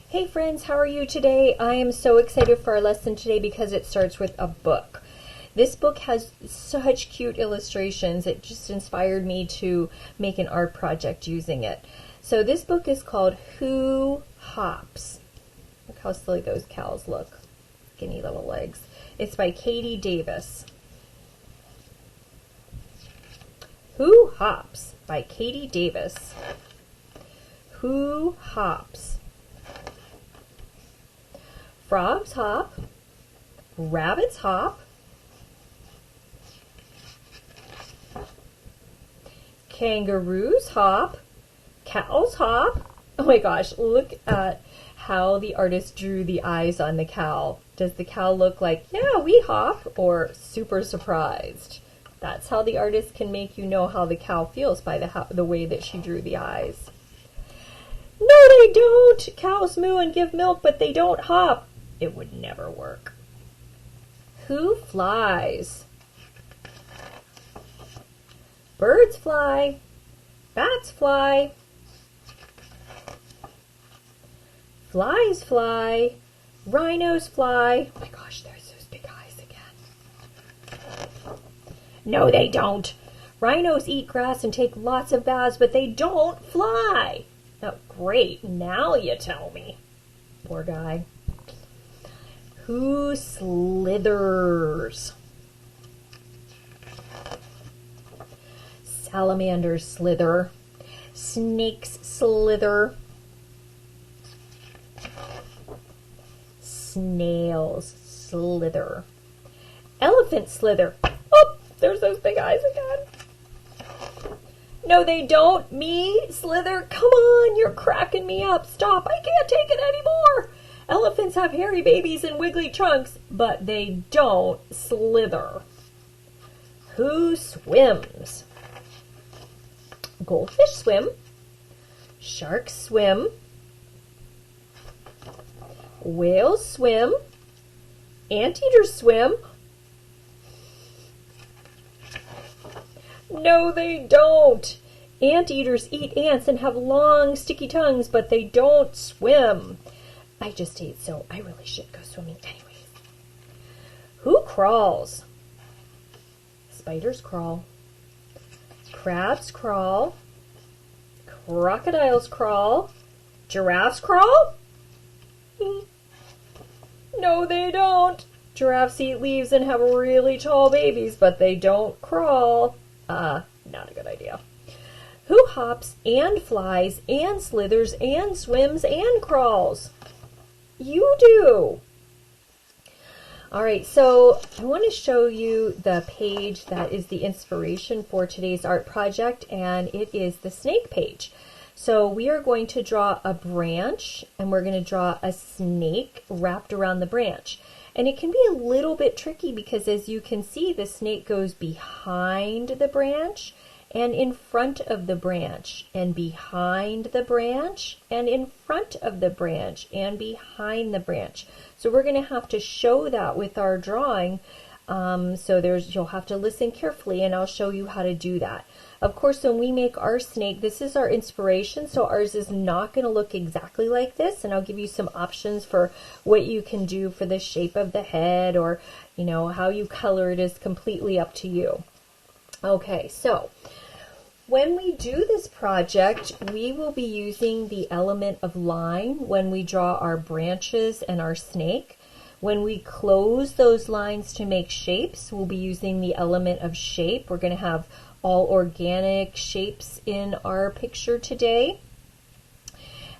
Hey friends, how are you today? I am so excited for our lesson today because it starts with a book. This book has such cute illustrations. It just inspired me to make an art project using it. So this book is called Who Hops? Look how silly those cows look. Skinny little legs. It's by Katie Davis. Who Hops? By Katie Davis. Who hops? Frogs hop, rabbits hop, kangaroos hop, cows hop. Oh my gosh, look at how the artist drew the eyes on the cow. Does the cow look like, yeah, we hop, or super surprised? That's how the artist can make you know how the cow feels by the way that she drew the eyes. No, they don't. Cows moo and give milk, but they don't hop. It would never work. Who flies? Birds fly. Bats fly. Flies fly. Rhinos fly. Oh my gosh, there's those big eyes again. No, they don't. Rhinos eat grass and take lots of baths, but they don't fly. Oh, great. Now you tell me. Poor guy. Who slithers? Salamanders slither. Snakes slither. Snails slither. Elephants slither. Oh, there's those big eyes again. No, they don't. Me slither. Come on, you're cracking me up. Stop. I can't take it anymore. Elephants have hairy babies and wiggly trunks, but they don't slither. Who swims? Goldfish swim. Sharks swim. Whales swim. Anteaters swim. No, they don't. Anteaters eat ants and have long, sticky tongues, but they don't swim. I just ate, so I really should go swimming anyways. Who crawls? Spiders crawl. Crabs crawl. Crocodiles crawl. Giraffes crawl? No, they don't. Giraffes eat leaves and have really tall babies, but they don't crawl. Not a good idea. Who hops and flies and slithers and swims and crawls? You do. All right, so I want to show you the page that is the inspiration for today's art project, and it is the snake page. So we are going to draw a branch, and we're going to draw a snake wrapped around the branch. And it can be a little bit tricky because, as you can see, the snake goes behind the branch and in front of the branch, and behind the branch, and in front of the branch, and behind the branch. So we're going to have to show that with our drawing. You'll have to listen carefully, and I'll show you how to do that. Of course, when we make our snake, this is our inspiration, so ours is not going to look exactly like this, and I'll give you some options for what you can do for the shape of the head, or, how you color it is completely up to you. Okay, so when we do this project, we will be using the element of line when we draw our branches and our snake. When we close those lines to make shapes, we'll be using the element of shape. We're going to have all organic shapes in our picture today.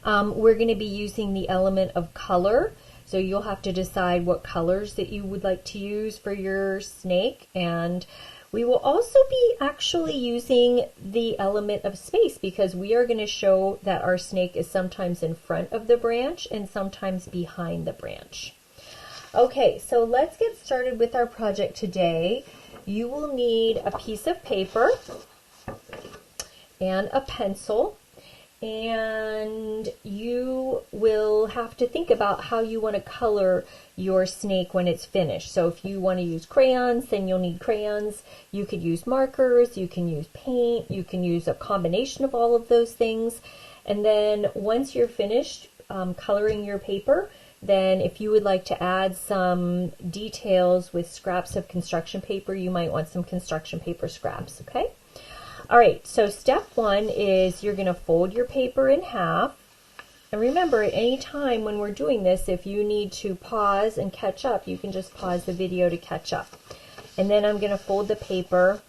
We're going to be using the element of color. So you'll have to decide what colors that you would like to use for your snake, and we will also be actually using the element of space because we are going to show that our snake is sometimes in front of the branch and sometimes behind the branch. Okay, so let's get started with our project today. You will need a piece of paper and a pencil, and you will have to think about how you want to color your snake when it's finished. So if you want to use crayons, then you'll need crayons. You could use markers, you can use paint, you can use a combination of all of those things. And then once you're finished, coloring your paper, then if you would like to add some details with scraps of construction paper, you might want some construction paper scraps, okay? All right, so step one is you're going to fold your paper in half. And remember, at any time when we're doing this, if you need to pause and catch up, you can just pause the video to catch up. And then I'm going to fold the paper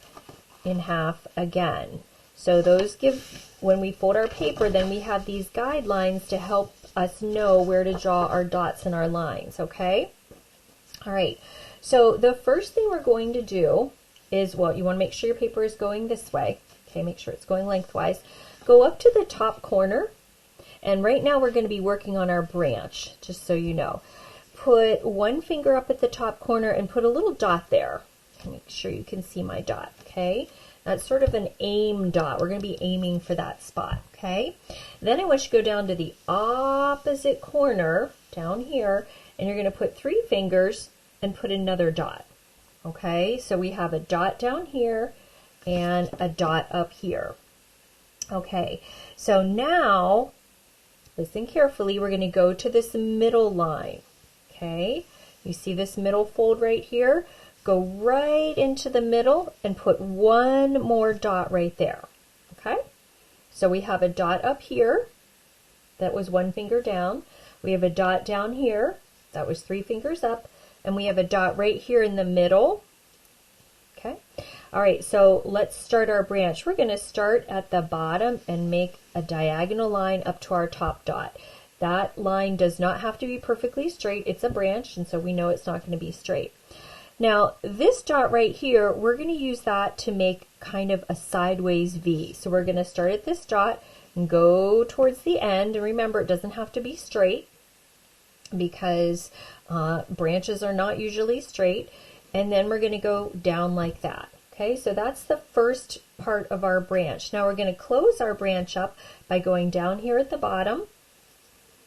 in half again. So those give, when we fold our paper, then we have these guidelines to help us know where to draw our dots and our lines, okay? All right, so the first thing we're going to do is, well, you want to make sure your paper is going this way. Okay, make sure it's going lengthwise. Go up to the top corner, and right now we're going to be working on our branch, just so you know. Put one finger up at the top corner and put a little dot there. Make sure you can see my dot, okay? That's sort of an aim dot. We're going to be aiming for that spot, okay? Then I want you to go down to the opposite corner, down here, and you're going to put 3 fingers and put another dot, okay? So we have a dot down here and a dot up here. Okay, so now, listen carefully, we're going to go to this middle line, okay? You see this middle fold right here? Go right into the middle and put one more dot right there, okay? So we have a dot up here, that was 1 finger down. We have a dot down here, that was 3 fingers up, and we have a dot right here in the middle, okay? All right, so let's start our branch. We're going to start at the bottom and make a diagonal line up to our top dot. That line does not have to be perfectly straight. It's a branch, and so we know it's not going to be straight. Now, this dot right here, we're going to use that to make kind of a sideways V. So we're going to start at this dot and go towards the end. And remember, it doesn't have to be straight because branches are not usually straight. And then we're going to go down like that. Okay, so that's the first part of our branch. Now we're going to close our branch up by going down here at the bottom,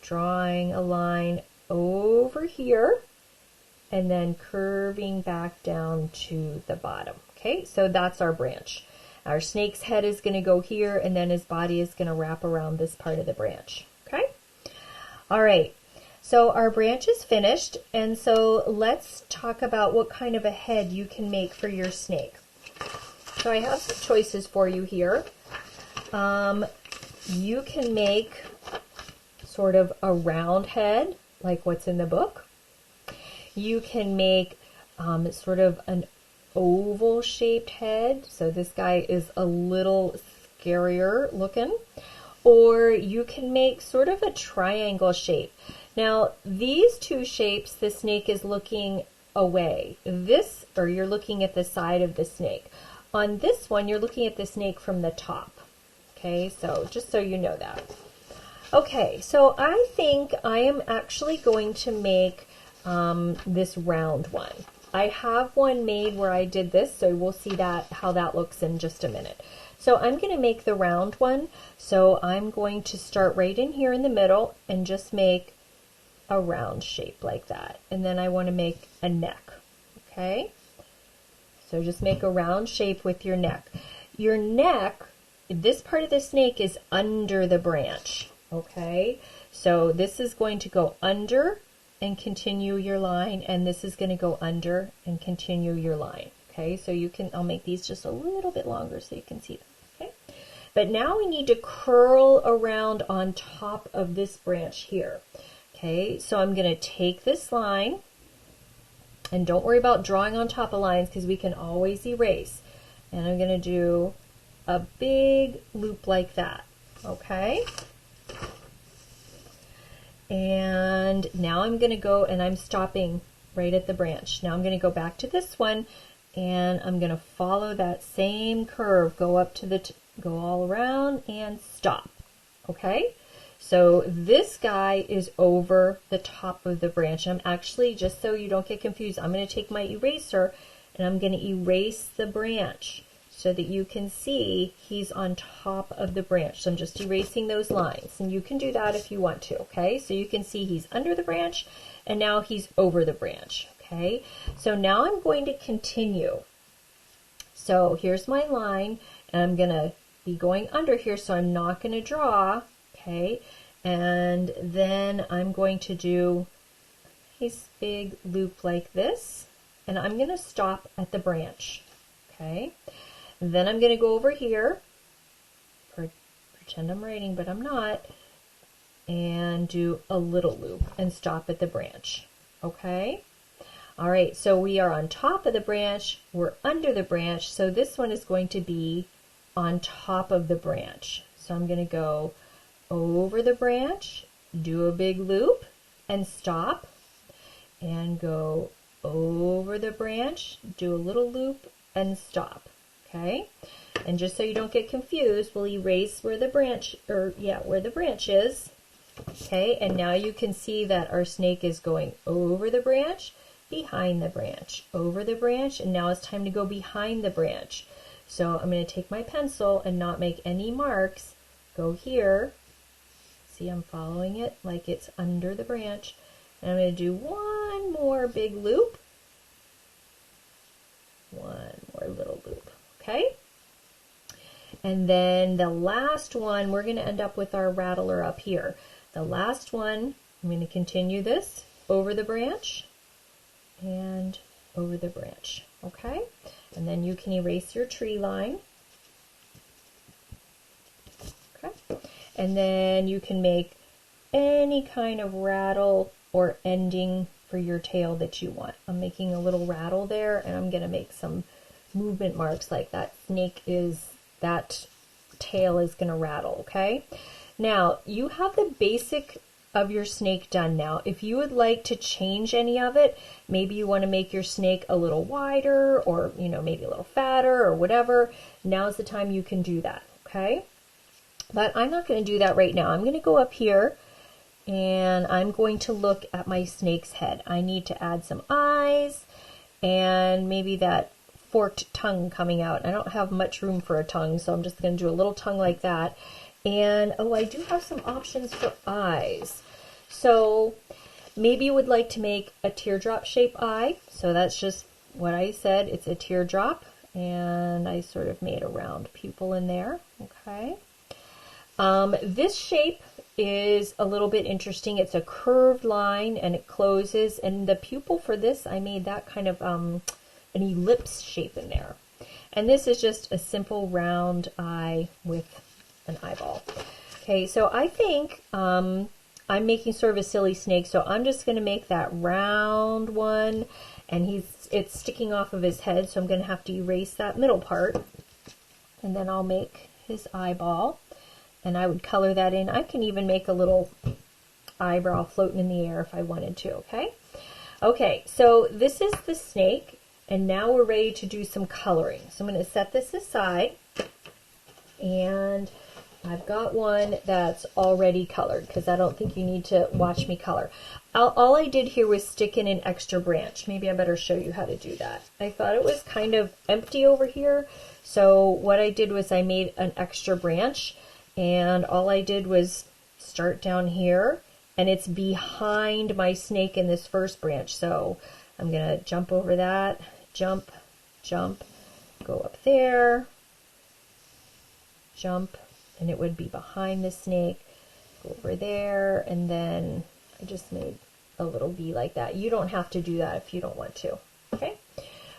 drawing a line over here, and then curving back down to the bottom. Okay, so that's our branch. Our snake's head is going to go here, and then his body is going to wrap around this part of the branch. Okay, all right. So our branch is finished, and so let's talk about what kind of a head you can make for your snake. So I have some choices for you here. You can make sort of a round head, like what's in the book. You can make sort of an oval shaped head. So this guy is a little scarier looking. Or you can make sort of a triangle shape. Now these two shapes, the snake is looking away. This, or you're looking at the side of the snake. On this one, you're looking at the snake from the top. Okay, so just so you know that. Okay, so I think I am actually going to make this round one. I have one made where I did this, so we'll see that how that looks in just a minute. So I'm going to make the round one. So I'm going to start right in here in the middle and just make a round shape like that. And then I want to make a neck. Okay? So just make a round shape with your neck. Your neck, this part of the snake is under the branch. Okay? So this is going to go under and continue your line, and this is going to go under and continue your line. Okay? So you can, I'll make these just a little bit longer so you can see them. Okay? But now we need to curl around on top of this branch here. Okay? So I'm going to take this line. And don't worry about drawing on top of lines because we can always erase. And I'm going to do a big loop like that. Okay? And now I'm going to go, and I'm stopping right at the branch. Now I'm going to go back to this one, and I'm going to follow that same curve. Go up to the, go all around and stop. Okay? So this guy is over the top of the branch. I'm actually, just so you don't get confused, I'm going to take my eraser and I'm going to erase the branch so that you can see he's on top of the branch. So I'm just erasing those lines, and you can do that if you want to, okay? So you can see he's under the branch and now he's over the branch, okay? So now I'm going to continue. So here's my line, and I'm going to be going under here, so I'm not going to draw. Okay, And then I'm going to do a nice big loop like this, and I'm going to stop at the branch. Okay, then I'm going to go over here, pretend I'm writing, but I'm not, and do a little loop and stop at the branch. Okay, all right, so we are on top of the branch, we're under the branch, so this one is going to be on top of the branch. So I'm going to go over the branch, do a big loop, and stop, and go over the branch, do a little loop, and stop. Okay, and just so you don't get confused, we'll erase where the branch, where the branch is. Okay, and now you can see that our snake is going over the branch, behind the branch, over the branch, and now it's time to go behind the branch. So I'm going to take my pencil and not make any marks, go here, see I'm following it like it's under the branch, and I'm going to do one more big loop, one more little loop, okay? And then the last one, we're going to end up with our rattler up here. The last one, I'm going to continue this over the branch and over the branch, okay? And then you can erase your tree line, okay? And then you can make any kind of rattle or ending for your tail that you want. I'm making a little rattle there, and I'm going to make some movement marks like that that tail is going to rattle, okay? Now, you have the basic of your snake done now. If you would like to change any of it, maybe you want to make your snake a little wider, or maybe a little fatter or whatever, now's the time you can do that, okay? But I'm not going to do that right now. I'm going to go up here and I'm going to look at my snake's head. I need to add some eyes and maybe that forked tongue coming out. I don't have much room for a tongue, so I'm just going to do a little tongue like that. And oh, I do have some options for eyes. So maybe you would like to make a teardrop shape eye. So that's just what I said. It's a teardrop, and I sort of made a round pupil in there. Okay. This shape is a little bit interesting. It's a curved line and it closes, and the pupil for this, I made that kind of an ellipse shape in there. And this is just a simple round eye with an eyeball. Okay, so I think I'm making sort of a silly snake, so I'm just going to make that round one, and it's sticking off of his head, so I'm going to have to erase that middle part, and then I'll make his eyeball. And I would color that in. I can even make a little eyebrow floating in the air if I wanted to, okay? Okay, so this is the snake, and now we're ready to do some coloring. So I'm going to set this aside, and I've got one that's already colored because I don't think you need to watch me color. All I did here was stick in an extra branch. Maybe I better show you how to do that. I thought it was kind of empty over here, so what I did was I made an extra branch. And all I did was start down here, and it's behind my snake in this first branch. So I'm going to jump over that, jump, jump, go up there, jump, and it would be behind the snake, go over there, and then I just made a little V like that. You don't have to do that if you don't want to, okay?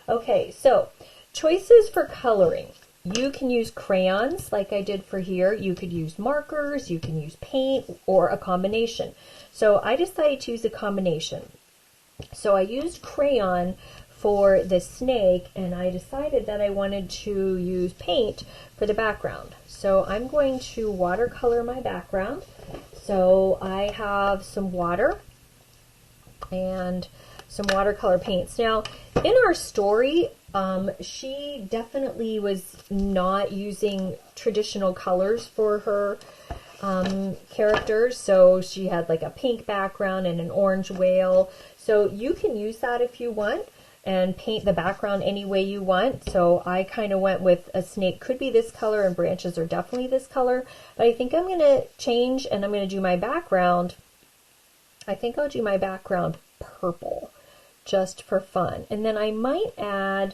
Okay, so choices for coloring. You can use crayons like I did for here. You could use markers, you can use paint, or a combination. So I decided to use a combination. So I used crayon for the snake, and I decided that I wanted to use paint for the background. So I'm going to watercolor my background. So I have some water and some watercolor paints. Now, in our story, she definitely was not using traditional colors for her characters. So she had like a pink background and an orange whale. So you can use that if you want and paint the background any way you want. So I kind of went with a snake could be this color and branches are definitely this color. But I think I'm going to change and I'm going to do my background. I think I'll do my background purple just for fun. And then I might add,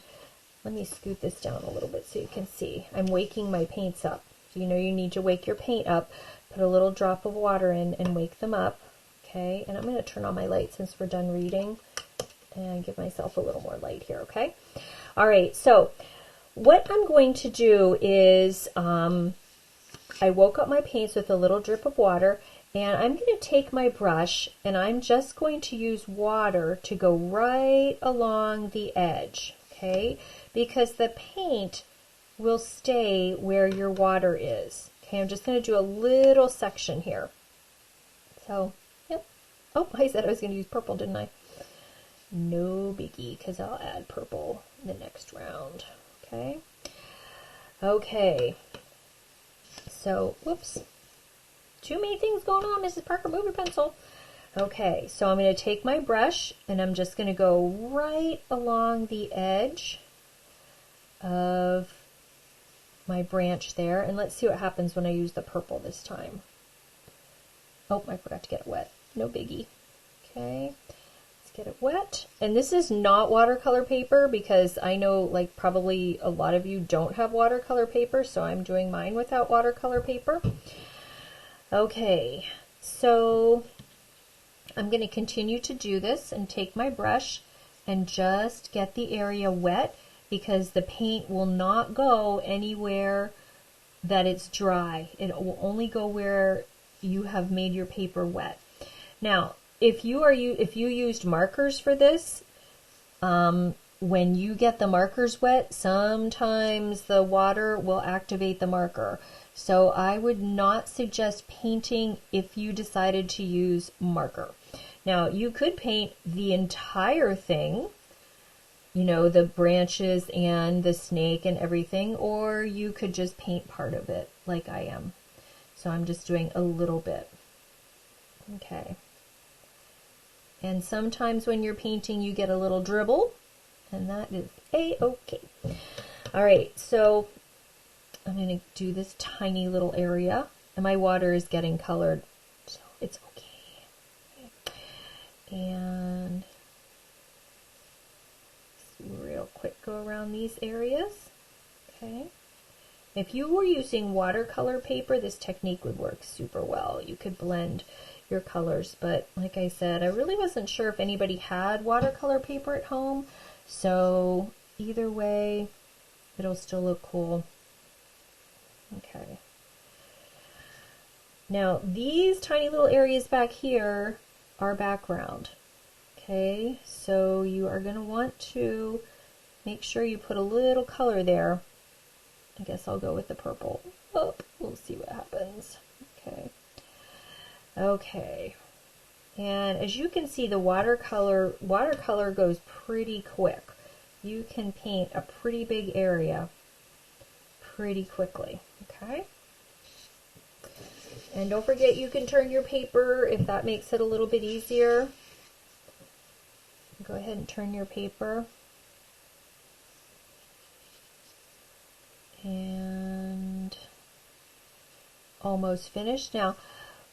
let me scoot this down a little bit so you can see. I'm waking my paints up. So you know you need to wake your paint up. put a little drop of water in and wake them up. Okay, and I'm going to turn on my light since we're done reading and give myself a little more light here, okay? All right, so what I'm going to do is I woke up my paints with a little drip of water, and I'm going to take my brush and I'm just going to use water to go right along the edge, okay? Because the paint will stay where your water is. Okay, I'm just going to do a little section here. So, yep. Oh, I said I was going to use purple, didn't I? No biggie, because I'll add purple in the next round. Okay. Okay. So, whoops. Too many things going on, Mrs. Parker. Move your pencil. Okay, so I'm going to take my brush and I'm just going to go right along the edge of my branch there. And let's see what happens when I use the purple this time. Oh, I forgot to get it wet. No biggie. Okay. Get it wet. And this is not watercolor paper because I know like probably a lot of you don't have watercolor paper, so I'm doing mine without watercolor paper. Okay, so I'm going to continue to do this and take my brush and just get the area wet because the paint will not go anywhere that it's dry. It will only go where you have made your paper wet. Now, if you used markers for this, when you get the markers wet, sometimes the water will activate the marker. So I would not suggest painting if you decided to use marker. Now, you could paint the entire thing, you know, the branches and the snake and everything, or you could just paint part of it like I am. So I'm just doing a little bit. Okay. And sometimes when you're painting, you get a little dribble, and that is a-okay. All right, so I'm going to do this tiny little area, and my water is getting colored, so it's okay. And real quick, go around these areas. Okay. If you were using watercolor paper, this technique would work super well. You could blend your colors, but like I said, I really wasn't sure if anybody had watercolor paper at home, so either way it'll still look cool. Okay, now these tiny little areas back here are background. Okay, so you are going to want to make sure you put a little color there. I guess I'll go with the purple. Oh, we'll see what happens. Okay. Okay, and as you can see, the watercolor goes pretty quick. You can paint a pretty big area pretty quickly, okay? And don't forget, you can turn your paper if that makes it a little bit easier. Go ahead and turn your paper. And almost finished. Now,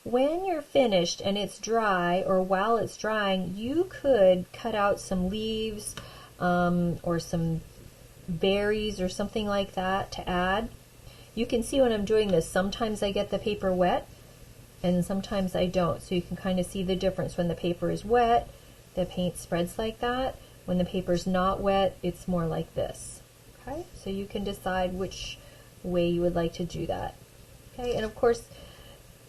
when you're finished and it's dry, or while it's drying, you could cut out some leaves or some berries or something like that to add. You can see when I'm doing this, sometimes I get the paper wet and sometimes I don't. So you can kind of see the difference. When the paper is wet, the paint spreads like that. When the paper's not wet, it's more like this. Okay, so you can decide which way you would like to do that. Okay, and of course,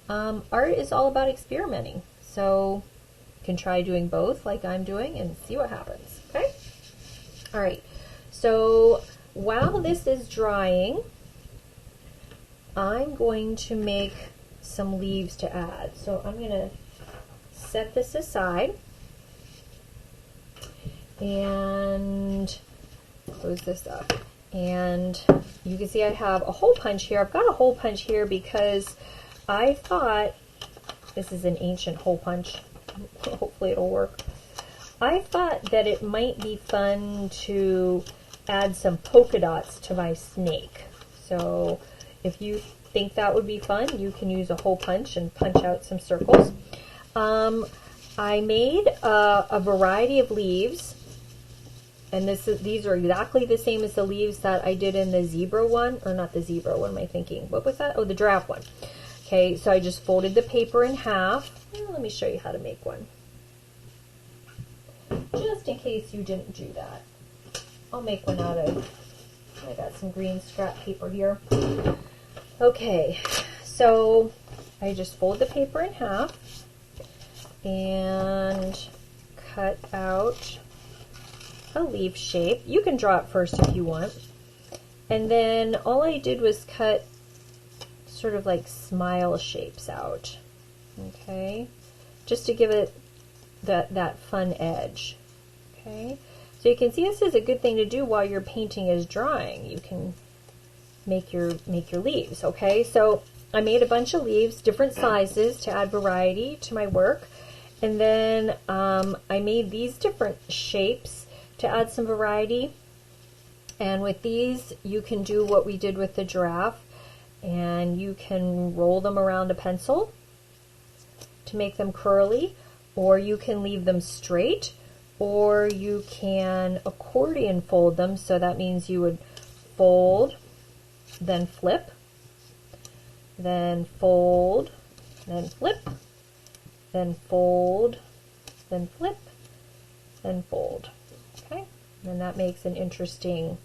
art is all about experimenting, so you can try doing both like I'm doing and see what happens. Okay? All right, so while this is drying, I'm going to make some leaves to add. So I'm going to set this aside and close this up. And you can see I have a hole punch here. I've got a hole punch here because I thought, this is an ancient hole punch, hopefully it'll work. I thought that it might be fun to add some polka dots to my snake. So if you think that would be fun, you can use a hole punch and punch out some circles. I made a variety of leaves, and these are exactly the same as the leaves that I did in the zebra one, or not the zebra, what am I thinking? What was that? Oh, the giraffe one. Okay, so I just folded the paper in half. Let me show you how to make one, just in case you didn't do that. I'll make one out of, I got some green scrap paper here. Okay, so I just fold the paper in half and cut out a leaf shape. You can draw it first if you want. And then all I did was cut sort of like smile shapes out, okay, just to give it that fun edge. Okay, so you can see this is a good thing to do while your painting is drying. You can make your leaves. Okay, so I made a bunch of leaves, different sizes, to add variety to my work, and then I made these different shapes to add some variety. And with these, you can do what we did with the giraffe, and you can roll them around a pencil to make them curly, or you can leave them straight, or you can accordion fold them. So that means you would fold, then flip, then fold, then flip, then fold, then flip, then fold. Okay, and that makes an interesting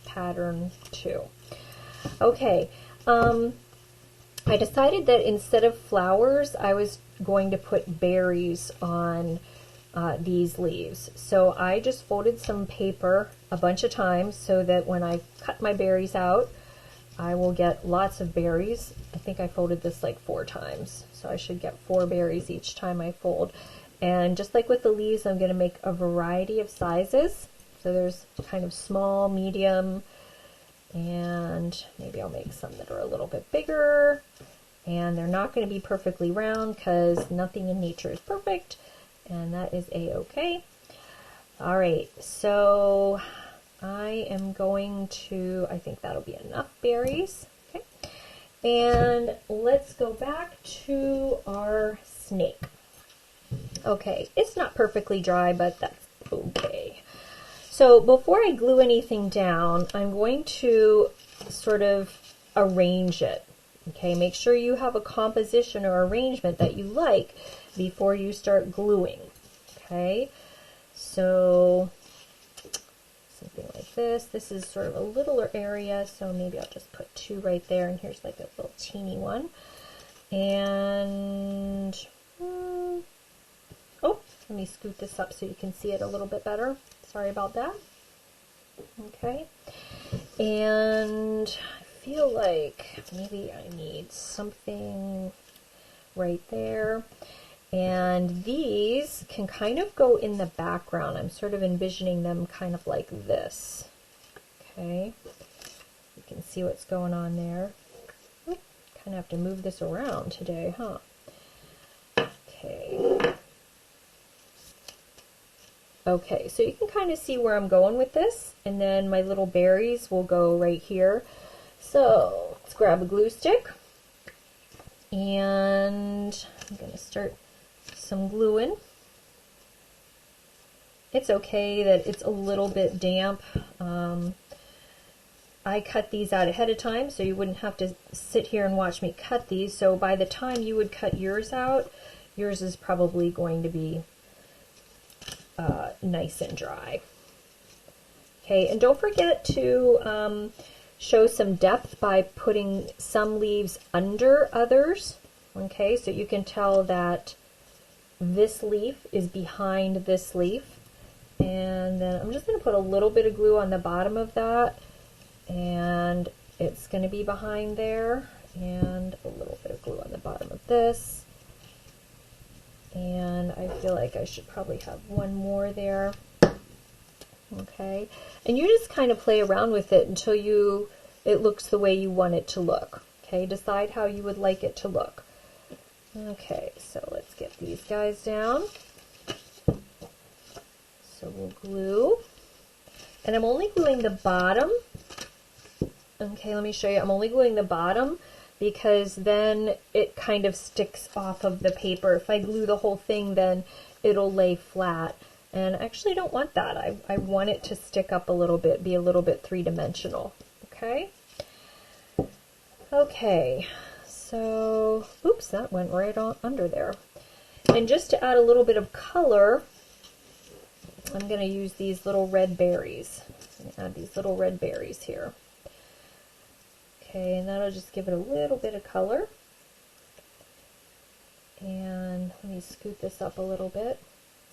pattern too. Okay, I decided that instead of flowers, I was going to put berries on these leaves. So I just folded some paper a bunch of times so that when I cut my berries out, I will get lots of berries. I think I folded this like 4 times, so I should get 4 berries each time I fold. And just like with the leaves, I'm going to make a variety of sizes. So there's kind of small, medium, and maybe I'll make some that are a little bit bigger. And they're not going to be perfectly round because nothing in nature is perfect, and that is a-okay. All right, so I am going to, I think that'll be enough berries. Okay, and let's go back to our snake. Okay, it's not perfectly dry, but that's okay. So before I glue anything down, I'm going to sort of arrange it. Okay, make sure you have a composition or arrangement that you like before you start gluing. Okay, so something like this. This is sort of a littler area, so maybe I'll just put 2 right there, and here's like a little teeny one. And oh, let me scoot this up so you can see it a little bit better. Sorry about that. Okay, and I feel like maybe I need something right there. And these can kind of go in the background. I'm sort of envisioning them kind of like this. Okay, you can see what's going on there. Kind of have to move this around today, huh? Okay. Okay, so you can kind of see where I'm going with this, and then my little berries will go right here. So let's grab a glue stick, and I'm going to start some gluing. It's okay that it's a little bit damp. I cut these out ahead of time, so you wouldn't have to sit here and watch me cut these. So by the time you would cut yours out, yours is probably going to be nice and dry. Okay, and don't forget to show some depth by putting some leaves under others. Okay, so you can tell that this leaf is behind this leaf. And then I'm just going to put a little bit of glue on the bottom of that, and it's going to be behind there, and a little bit of glue on the bottom of this. And I feel like I should probably have one more there. Okay, and you just kind of play around with it until it looks the way you want it to look. Okay, decide how you would like it to look. Okay, so let's get these guys down. So we'll glue, and I'm only gluing the bottom. Okay, let me show you. I'm only gluing the bottom because then it kind of sticks off of the paper. If I glue the whole thing, then it'll lay flat. And I actually don't want that. I want it to stick up a little bit, be a little bit 3-dimensional. Okay? Okay, so, oops, that went right on under there. And just to add a little bit of color, I'm going to use these little red berries. I'm going to add these little red berries here. Okay, and that'll just give it a little bit of color. And let me scoot this up a little bit.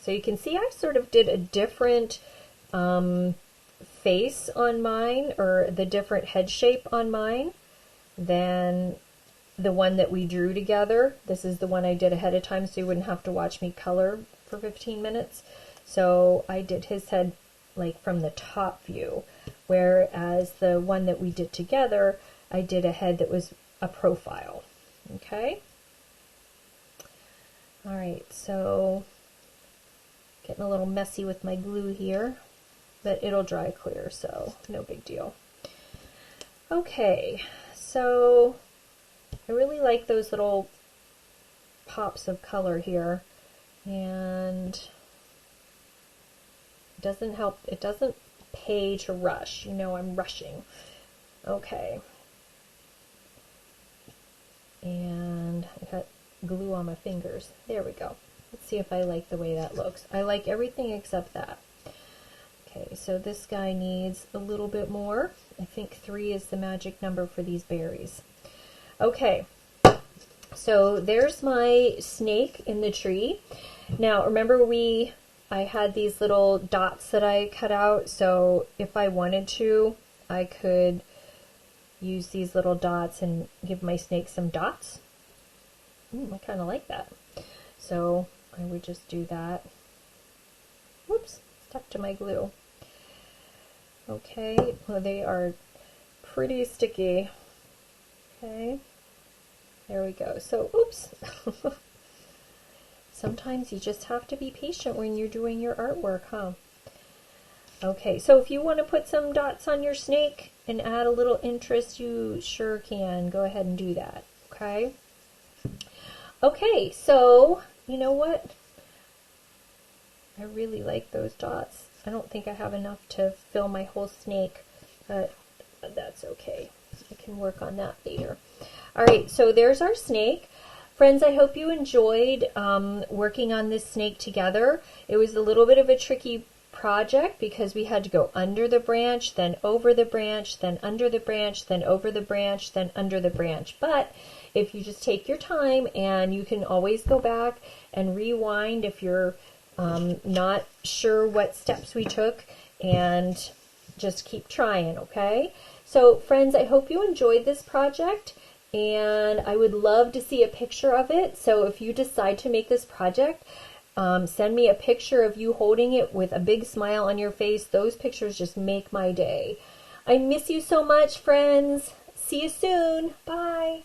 So you can see I sort of did a different face on mine, or the different head shape on mine, than the one that we drew together. This is the one I did ahead of time so you wouldn't have to watch me color for 15 minutes. So I did his head like from the top view, whereas the one that we did together, I did a head that was a profile. Okay? Alright, so getting a little messy with my glue here, but it'll dry clear, so no big deal. Okay, so I really like those little pops of color here, and it doesn't help, it doesn't pay to rush. You know, I'm rushing. Okay. And I got glue on my fingers. There we go. Let's see if I like the way that looks. I like everything except that. Okay, so this guy needs a little bit more. I think 3 is the magic number for these berries. Okay, so there's my snake in the tree. Now remember I had these little dots that I cut out, so if I wanted to, I could use these little dots and give my snake some dots. I kind of like that. So I would just do that. Whoops, stuck to my glue. Okay, well, they are pretty sticky. Okay, there we go. So, oops. Sometimes you just have to be patient when you're doing your artwork, huh? Okay, so if you want to put some dots on your snake and add a little interest, you sure can. Go ahead and do that, okay? Okay, so, you know what? I really like those dots. I don't think I have enough to fill my whole snake, but that's okay. I can work on that later. Alright, so there's our snake. Friends, I hope you enjoyed working on this snake together. It was a little bit of a tricky project because we had to go under the branch, then over the branch, then under the branch, then over the branch, then under the branch. But if you just take your time, and you can always go back and rewind if you're not sure what steps we took, and just keep trying, okay? So friends, I hope you enjoyed this project, and I would love to see a picture of it. So if you decide to make this project, send me a picture of you holding it with a big smile on your face. Those pictures just make my day. I miss you so much, friends. See you soon. Bye.